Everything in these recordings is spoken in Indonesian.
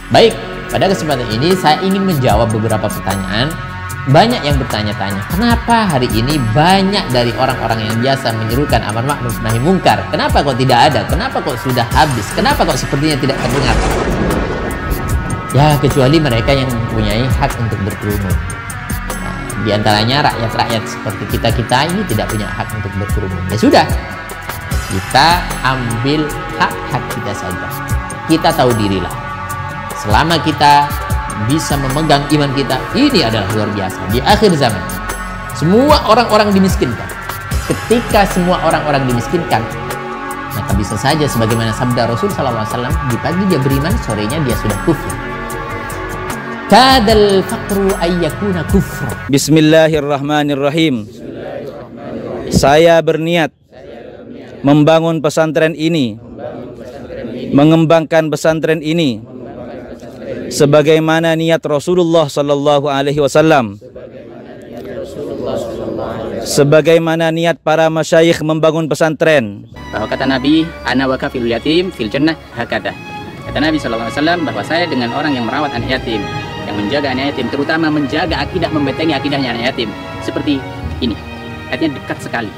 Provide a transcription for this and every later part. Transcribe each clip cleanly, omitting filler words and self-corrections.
Baik, pada kesempatan ini saya ingin menjawab beberapa pertanyaan. Banyak yang bertanya-tanya, kenapa hari ini banyak dari orang-orang yang biasa menyerukan amar ma'ruf nahi mungkar, kenapa kok tidak ada? Kenapa kok sudah habis? Kenapa kok sepertinya tidak terdengar? Ya, kecuali mereka yang mempunyai hak untuk berkerumun. Nah, di antaranya rakyat-rakyat seperti kita ini tidak punya hak untuk berkerumun. Ya sudah, kita ambil hak-hak kita saja. Kita tahu dirilah. Selama kita bisa memegang iman kita, ini adalah luar biasa. Di akhir zaman, semua orang-orang dimiskinkan. Ketika semua orang-orang dimiskinkan, maka bisa saja sebagaimana sabda Rasul SAW, di pagi dia beriman, sorenya dia sudah kufur. Kadal faqru ayyakuna kufra. Bismillahirrahmanirrahim. Saya berniat membangun pesantren ini, mengembangkan pesantren ini sebagaimana niat Rasulullah sallallahu alaihi wasallam, sebagaimana niat para masyayikh membangun pesantren. Bahwa kata Nabi, ana wa kafilul yatim fil jannah hakada. Kata Nabi sallallahu alaihi wasallam bahwa saya dengan orang yang merawat anak yatim, yang menjaga anak yatim, terutama menjaga akidah, membentengi akidahnya anak yatim, seperti ini. Artinya dekat sekali.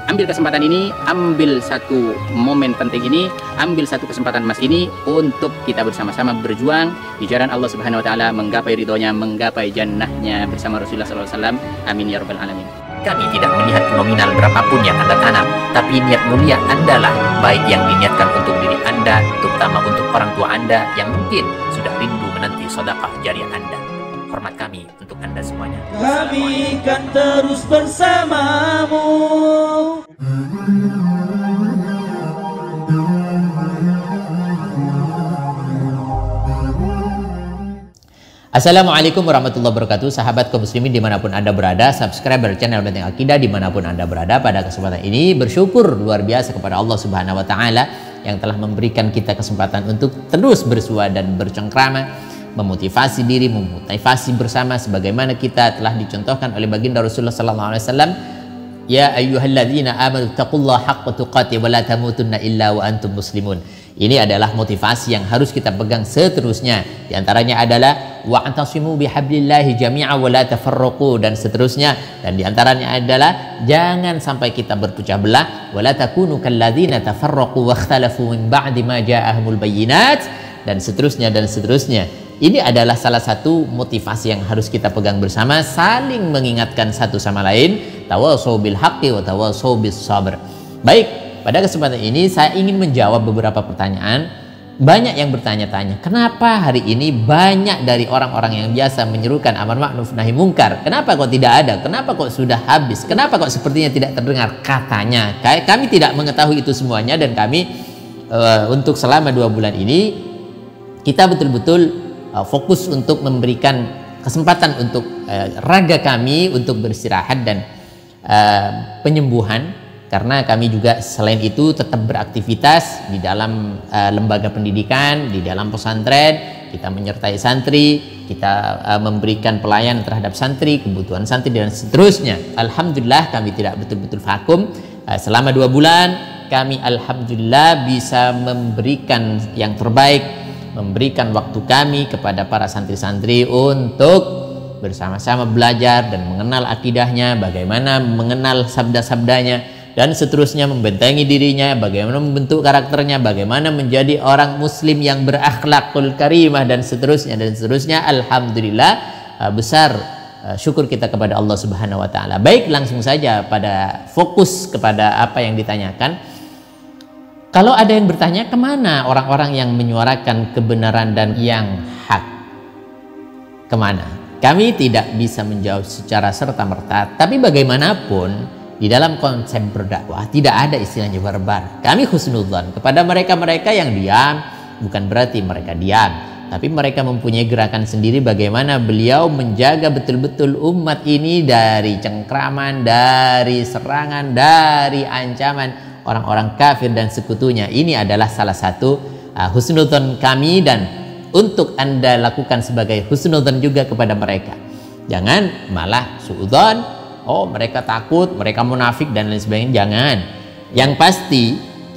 Ambil kesempatan ini, ambil satu momen penting ini, ambil satu kesempatan emas ini untuk kita bersama-sama berjuang di jalan Allah Subhanahu wa taala, menggapai ridhonya, menggapai jannahnya bersama Rasulullah SAW. Amin ya rabbal alamin. Kami tidak melihat nominal berapapun yang Anda tanam, tapi niat mulia Anda lah, baik yang diniatkan untuk diri Anda, terutama untuk orang tua Anda yang mungkin sudah rindu menanti sedekah jariah Anda. Hormat kami untuk Anda semuanya. Kami kan terus bersamamu. Assalamualaikum warahmatullahi wabarakatuh. Sahabat kaum muslimin dimanapun Anda berada, subscriber channel Benteng Akidah dimanapun Anda berada. Pada kesempatan ini bersyukur luar biasa kepada Allah Subhanahu wa taala yang telah memberikan kita kesempatan untuk terus bersua dan bercengkrama, memotivasi diri, memotivasi bersama sebagaimana kita telah dicontohkan oleh baginda Rasulullah sallallahu alaihi wasallam. Ya ayyuhalladzina amanu taqullaha haqqa tuqatih wa la tamutunna illa wa antum muslimun. Ini adalah motivasi yang harus kita pegang seterusnya. Di antaranya adalah wa'tasimu bihablillahi jami'a wa la tafarraqu, dan seterusnya. Dan di antaranya adalah jangan sampai kita berpecah belah, wa la takunu kalladzina tafarraqu wa ikhtalafu min ba'di ma ja'ahumul bayyinat, dan seterusnya dan seterusnya. Ini adalah salah satu motivasi yang harus kita pegang bersama, saling mengingatkan satu sama lain, tawassaw bil haqqi wa tawassaw bis sabr. Baik, pada kesempatan ini saya ingin menjawab beberapa pertanyaan. Banyak yang bertanya-tanya, kenapa hari ini banyak dari orang-orang yang biasa menyerukan amar ma'ruf nahi mungkar, kenapa kok tidak ada? Kenapa kok sudah habis? Kenapa kok sepertinya tidak terdengar? Katanya, kami tidak mengetahui itu semuanya, dan kami untuk selama 2 bulan ini kita betul-betul fokus untuk memberikan kesempatan untuk raga kami untuk beristirahat dan penyembuhan, karena kami juga selain itu tetap beraktivitas di dalam lembaga pendidikan, di dalam pesantren. Kita menyertai santri, kita memberikan pelayanan terhadap santri, kebutuhan santri dan seterusnya. Alhamdulillah kami tidak betul-betul vakum. Selama 2 bulan kami alhamdulillah bisa memberikan yang terbaik, memberikan waktu kami kepada para santri-santri untuk bersama-sama belajar dan mengenal akidahnya, bagaimana mengenal sabda-sabdanya, dan seterusnya, membentengi dirinya, bagaimana membentuk karakternya, bagaimana menjadi orang muslim yang berakhlakul karimah, dan seterusnya dan seterusnya. Alhamdulillah, besar syukur kita kepada Allah Subhanahu wa taala. Baik, langsung saja pada fokus kepada apa yang ditanyakan. Kalau ada yang bertanya, kemana orang-orang yang menyuarakan kebenaran dan yang hak? Kemana? Kami tidak bisa menjawab secara serta-merta, tapi bagaimanapun di dalam konsep berdakwah tidak ada istilahnya barbar. Kami husnudzon kepada mereka-mereka yang diam, bukan berarti mereka diam, tapi mereka mempunyai gerakan sendiri bagaimana beliau menjaga betul-betul umat ini dari cengkraman, dari serangan, dari ancaman orang-orang kafir dan sekutunya. Ini adalah salah satu husnudzon kami, dan untuk Anda lakukan sebagai husnudzon juga kepada mereka. Jangan malah suudzon, oh mereka takut, mereka munafik dan lain sebagainya. Jangan. Yang pasti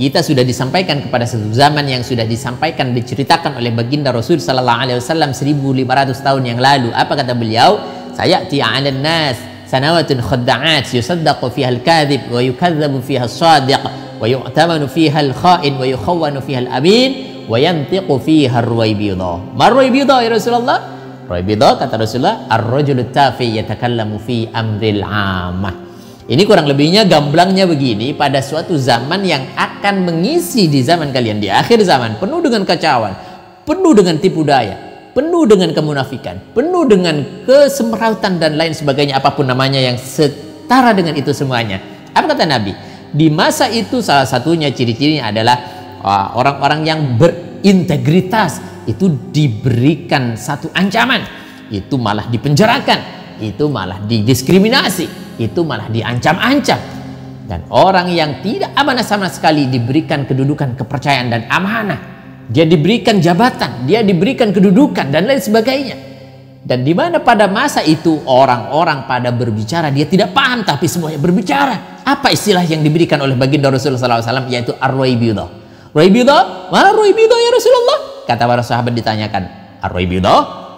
kita sudah disampaikan kepada satu zaman yang sudah disampaikan, diceritakan oleh baginda Rasul sallallahu alaihi wasallam 1500 tahun yang lalu. Apa kata beliau? Sayati 'alan nas sanawatun khadda'at yusaddaqu fiha al-kadhib wa yukazzabu fiha as-sadiq wa yu'tamanu fiha al-kha'in wa yukhawwanu fiha al-amin wa yantiqu fiha ar-ruwaybidha. Mar-ruwaybidha ya Rasulullah? Ruwaybidha kata Rasulullah, ar-rajulu tafi yatakallamu fi amril 'ammah. Ini kurang lebihnya gamblangnya begini, pada suatu zaman yang akan mengisi di zaman kalian, di akhir zaman, penuh dengan kacauan, penuh dengan tipu daya, penuh dengan kemunafikan, penuh dengan kesemrautan dan lain sebagainya, apapun namanya yang setara dengan itu semuanya. Apa kata Nabi? Di masa itu salah satunya ciri-cirinya adalah orang-orang yang berintegritas itu diberikan satu ancaman, itu malah dipenjarakan, itu malah didiskriminasi, itu malah diancam-ancam. Dan orang yang tidak amanah sama sekali diberikan kedudukan kepercayaan dan amanah, dia diberikan jabatan, dia diberikan kedudukan dan lain sebagainya. Dan di mana pada masa itu orang-orang pada berbicara, dia tidak paham tapi semuanya berbicara. Apa istilah yang diberikan oleh baginda Rasulullah SAW? Yaitu ar-ruwaybidha. Ruwaybidha? Mana ruwaybidha ya Rasulullah? Kata para sahabat ditanyakan, ar-ruwaybidha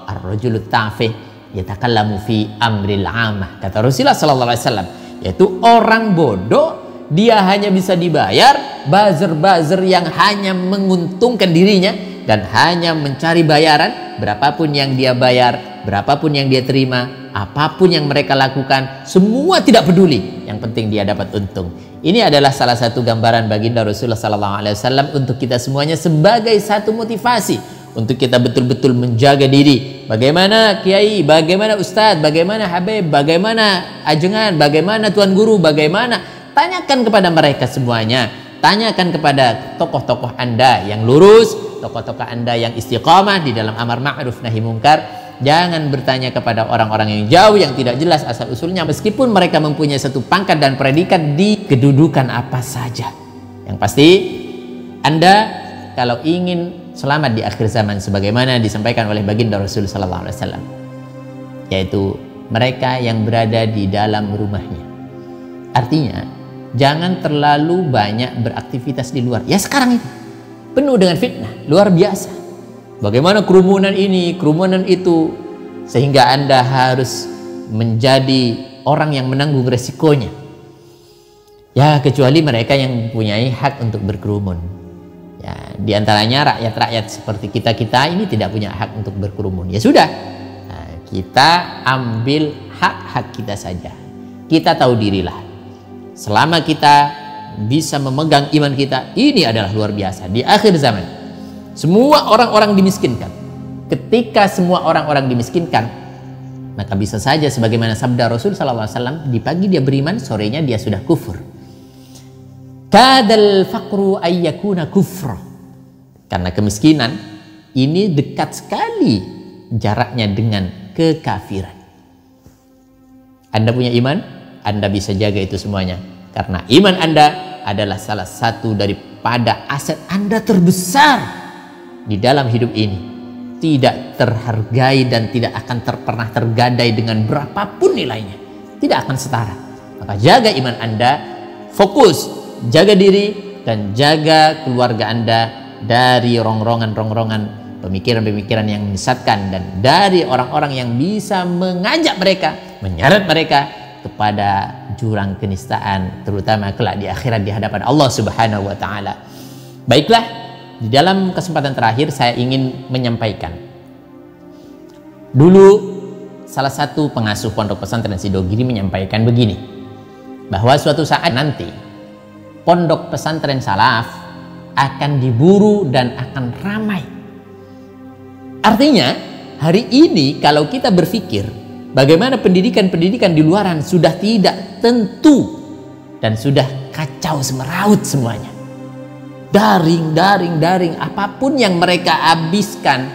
ar-rajulu tafih yatakallamu fi amril 'ammah. Kata Rasulullah sallallahu alaihi wasallam, yaitu orang bodoh, dia hanya bisa dibayar buzzer-buzzer yang hanya menguntungkan dirinya dan hanya mencari bayaran. Berapapun yang dia bayar, berapapun yang dia terima, apapun yang mereka lakukan, semua tidak peduli, yang penting dia dapat untung. Ini adalah salah satu gambaran baginda Rasulullah sallallahu alaihi wasallam untuk kita semuanya sebagai satu motivasi untuk kita betul-betul menjaga diri. Bagaimana kiai, bagaimana ustadz, bagaimana habib, bagaimana ajengan, bagaimana tuan guru, bagaimana. Tanyakan kepada mereka semuanya. Tanyakan kepada tokoh-tokoh Anda yang lurus, tokoh-tokoh Anda yang istiqamah di dalam amar ma'ruf nahi mungkar. Jangan bertanya kepada orang-orang yang jauh, yang tidak jelas asal-usulnya, meskipun mereka mempunyai satu pangkat dan predikat di kedudukan apa saja. Yang pasti Anda kalau ingin selamat di akhir zaman sebagaimana disampaikan oleh baginda Rasul sallallahu alaihi wasallam, yaitu mereka yang berada di dalam rumahnya. Artinya jangan terlalu banyak beraktivitas di luar. Ya sekarang ini penuh dengan fitnah luar biasa. Bagaimana kerumunan ini, kerumunan itu, sehingga Anda harus menjadi orang yang menanggung resikonya. Ya kecuali mereka yang mempunyai hak untuk berkerumun. Ya, di antaranya rakyat-rakyat seperti kita ini tidak punya hak untuk berkerumun. Ya sudah, nah, kita ambil hak-hak kita saja. Kita tahu dirilah. Selama kita bisa memegang iman kita, ini adalah luar biasa. Di akhir zaman, semua orang-orang dimiskinkan. Ketika semua orang-orang dimiskinkan, maka bisa saja sebagaimana sabda Rasul SAW, di pagi dia beriman, sorenya dia sudah kufur. Kadal faqru ayyakuna kufra. Karena kemiskinan ini dekat sekali jaraknya dengan kekafiran. Anda punya iman, Anda bisa jaga itu semuanya. Karena iman Anda adalah salah satu daripada aset Anda terbesar di dalam hidup ini. Tidak terhargai dan tidak akan pernah tergadai dengan berapapun nilainya. Tidak akan setara. Maka jaga iman Anda, fokus jaga diri dan jaga keluarga Anda dari rongrongan-rongrongan pemikiran-pemikiran yang menyesatkan dan dari orang-orang yang bisa mengajak mereka, menyeret mereka kepada jurang kenistaan, terutama kelak di akhirat di hadapan Allah Subhanahu wa taala. Baiklah, di dalam kesempatan terakhir saya ingin menyampaikan. Dulu salah satu pengasuh pondok pesantren Sidogiri menyampaikan begini, bahwa suatu saat nanti pondok pesantren salaf akan diburu dan akan ramai. Artinya hari ini kalau kita berpikir bagaimana pendidikan-pendidikan di luaran sudah tidak tentu dan sudah kacau semeraut semuanya. Daring, apapun yang mereka habiskan,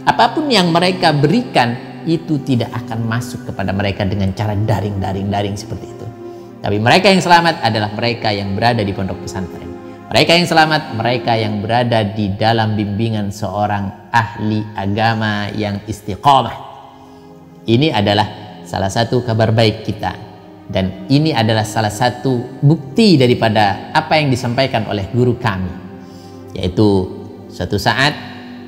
apapun yang mereka berikan, itu tidak akan masuk kepada mereka dengan cara daring seperti itu. Tapi mereka yang selamat adalah mereka yang berada di pondok pesantren. Mereka yang selamat, mereka yang berada di dalam bimbingan seorang ahli agama yang istiqamah. Ini adalah salah satu kabar baik kita Dan ini adalah salah satu bukti daripada apa yang disampaikan oleh guru kami, yaitu suatu saat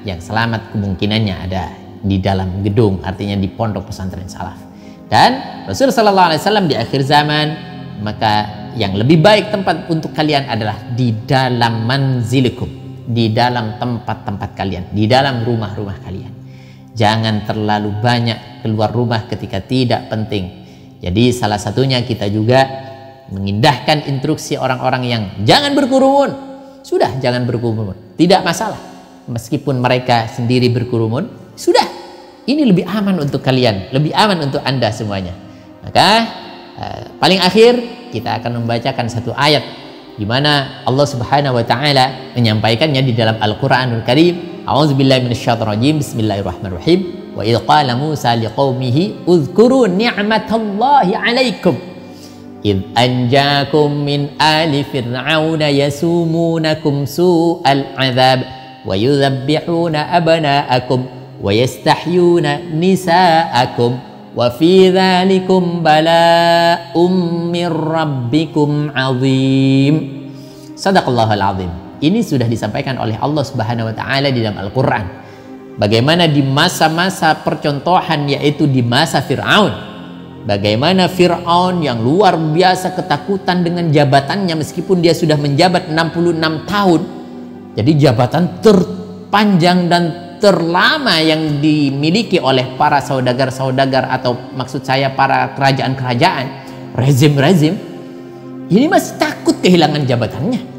yang selamat kemungkinannya ada di dalam gedung, artinya di pondok pesantren salaf. Dan Rasulullah SAW di akhir zaman, maka yang lebih baik tempat untuk kalian adalah di dalam manzilikum, di dalam tempat-tempat kalian, di dalam rumah-rumah kalian. Jangan terlalu banyak keluar rumah ketika tidak penting. Jadi salah satunya kita juga mengindahkan instruksi orang-orang yang jangan berkerumun. Sudah, jangan berkerumun, tidak masalah. Meskipun mereka sendiri berkerumun, sudah, ini lebih aman untuk kalian, lebih aman untuk Anda semuanya. Maka paling akhir kita akan membacakan satu ayat di mana Allah Subhanahu wa taala menyampaikannya di dalam Al-Qur'anul Karim. A'udzubillahi minasyaitonir rajim. Bismillahirrahmanirrahim. Wa idh qala Musa liqaumihi udhkuru ni'matallahi 'alaikum idh anjakum min ali fir'auna yasumunakum su'al 'adzab wa yudhabbihuna abna'akum wa yastahyuna nisa'akum wa fi dzalikum bala'um mir rabbikum 'adzim. Shadaqallahul 'adzim. Ini sudah disampaikan oleh Allah Subhanahu wa taala di dalam Al-Qur'an. Bagaimana di masa-masa percontohan, yaitu di masa Fir'aun, bagaimana Fir'aun yang luar biasa ketakutan dengan jabatannya meskipun dia sudah menjabat 66 tahun. Jadi jabatan terpanjang dan terlama yang dimiliki oleh para saudagar-saudagar, atau maksud saya para kerajaan-kerajaan, rezim-rezim, ini masih takut kehilangan jabatannya.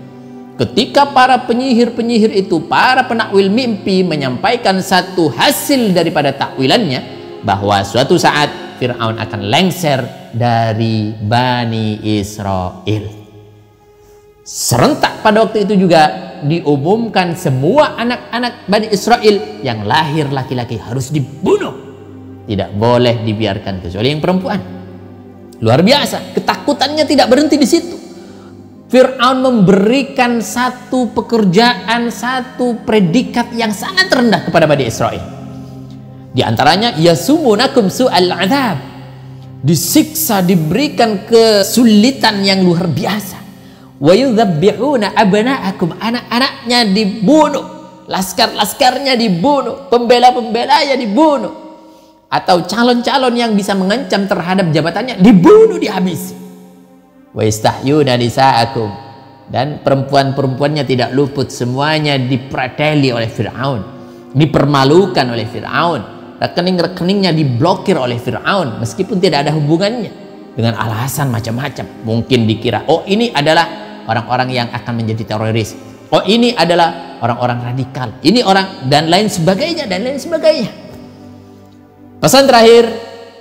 Ketika para penyihir-penyihir itu, para penakwil mimpi menyampaikan satu hasil daripada takwilannya, bahwa suatu saat Fir'aun akan lengser dari Bani Israel. Serentak pada waktu itu juga diumumkan semua anak-anak Bani Israel yang lahir laki-laki harus dibunuh. Tidak boleh dibiarkan kecuali yang perempuan. Luar biasa, ketakutannya tidak berhenti di situ. Fir'aun memberikan satu pekerjaan, satu predikat yang sangat rendah kepada Bani Israel. Di antaranya, yasumunakum su'al adzab. Disiksa, diberikan kesulitan yang luar biasa. Wa yudhabbihuna abna'akum, anak-anaknya dibunuh, laskar-laskarnya dibunuh, pembela-pembelanya dibunuh, atau calon-calon yang bisa mengancam terhadap jabatannya dibunuh, dihabisi. Wa yastahyuna nisa'akum, dan perempuan-perempuannya tidak luput, semuanya dipreteli oleh Fir'aun, dipermalukan oleh Fir'aun, rekening-rekeningnya diblokir oleh Fir'aun meskipun tidak ada hubungannya, dengan alasan macam-macam. Mungkin dikira, oh ini adalah orang-orang yang akan menjadi teroris, oh ini adalah orang-orang radikal, ini orang, dan lain sebagainya, dan lain sebagainya. Pesan terakhir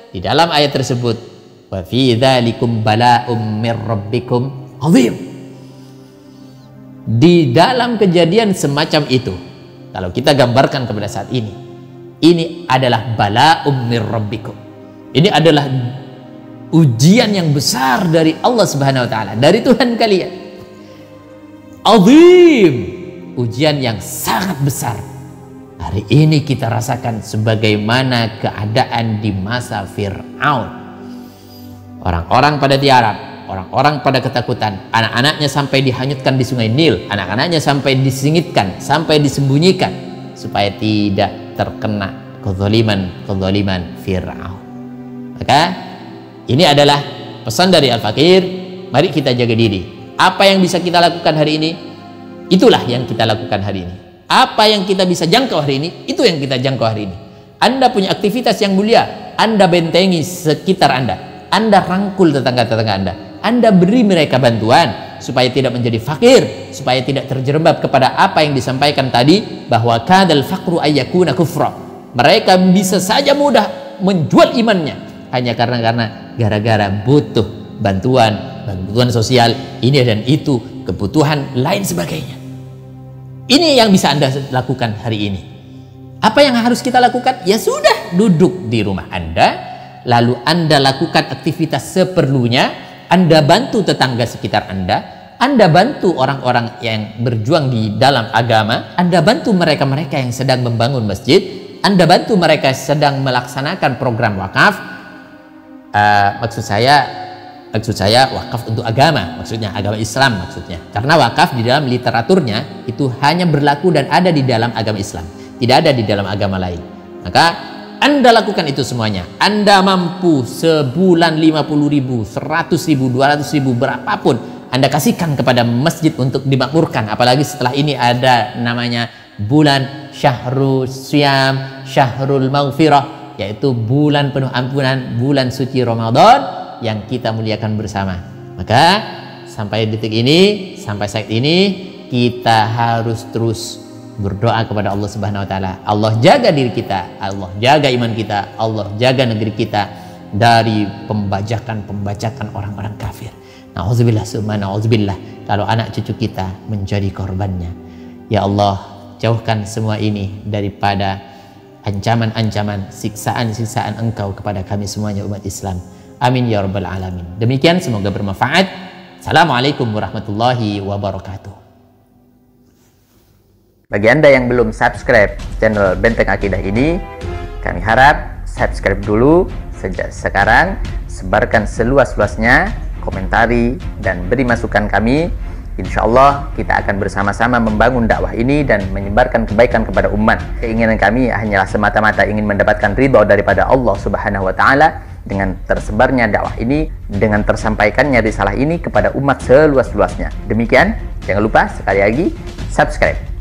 di dalam ayat tersebut, wa fi dzalikum bala'um mir rabbikum 'adzim. Di dalam kejadian semacam itu, kalau kita gambarkan kepada saat ini adalah bala'um mir rabbikum. Ini adalah ujian yang besar dari Allah Subhanahu wa taala, dari Tuhan kalian. 'Adzim, ujian yang sangat besar. Hari ini kita rasakan sebagaimana keadaan di masa Fir'aun. Orang-orang pada tiarap, orang-orang pada ketakutan, anak-anaknya sampai dihanyutkan di sungai Nil, anak-anaknya sampai disingitkan, sampai disembunyikan supaya tidak terkena kezaliman Fir'aun. Maka ini adalah pesan dari Al-Fakir. Mari kita jaga diri. Apa yang bisa kita lakukan hari ini, itulah yang kita lakukan hari ini. Apa yang kita bisa jangkau hari ini, itu yang kita jangkau hari ini. Anda punya aktivitas yang mulia, Anda bentengi sekitar Anda. Anda rangkul tetangga-tetangga Anda beri mereka bantuan supaya tidak menjadi fakir, supaya tidak terjerembab kepada apa yang disampaikan tadi, bahwa kadal faqru ayyakuna kufra. Mereka bisa saja mudah menjual imannya hanya karena gara-gara butuh bantuan sosial ini dan itu, kebutuhan lain sebagainya. Ini yang bisa Anda lakukan hari ini. Apa yang harus kita lakukan? Ya sudah, duduk di rumah Anda, lalu Anda lakukan aktivitas seperlunya, Anda bantu tetangga sekitar Anda bantu orang-orang yang berjuang di dalam agama, Anda bantu mereka-mereka yang sedang membangun masjid, Anda bantu mereka sedang melaksanakan program wakaf. Maksud saya, Maksud saya wakaf untuk agama, maksudnya agama Islam maksudnya. Karena wakaf di dalam literaturnya itu hanya berlaku dan ada di dalam agama Islam, tidak ada di dalam agama lain. Maka Anda lakukan itu semuanya. Anda mampu sebulan 50.000, 100.000, 200.000, berapapun Anda kasihkan kepada masjid untuk dimakmurkan. Apalagi setelah ini ada namanya bulan Syahrul Syam, Syahrul Maghfirah, yaitu bulan penuh ampunan, bulan suci Ramadan yang kita muliakan bersama. Maka sampai detik ini, sampai saat ini, kita harus terus berdoa kepada Allah Subhanahu wa taala. Allah jaga diri kita, Allah jaga iman kita, Allah jaga negeri kita dari pembajakan orang-orang kafir. Nauzubillah summa nauzubillah kalau anak cucu kita menjadi korbannya. Ya Allah, jauhkan semua ini daripada ancaman-ancaman, siksaan-siksaan Engkau kepada kami semuanya umat Islam. Amin ya rabbal alamin. Demikian, semoga bermanfaat. Assalamualaikum warahmatullahi wabarakatuh. Bagi Anda yang belum subscribe channel Benteng Akidah ini, kami harap subscribe dulu sejak sekarang, sebarkan seluas-luasnya, komentari dan beri masukan kami. Insya Allah kita akan bersama-sama membangun dakwah ini dan menyebarkan kebaikan kepada umat. Keinginan kami hanyalah semata-mata ingin mendapatkan ridho daripada Allah Subhanahu wa taala dengan tersebarnya dakwah ini, dengan tersampaikannya risalah ini kepada umat seluas-luasnya. Demikian, jangan lupa sekali lagi subscribe.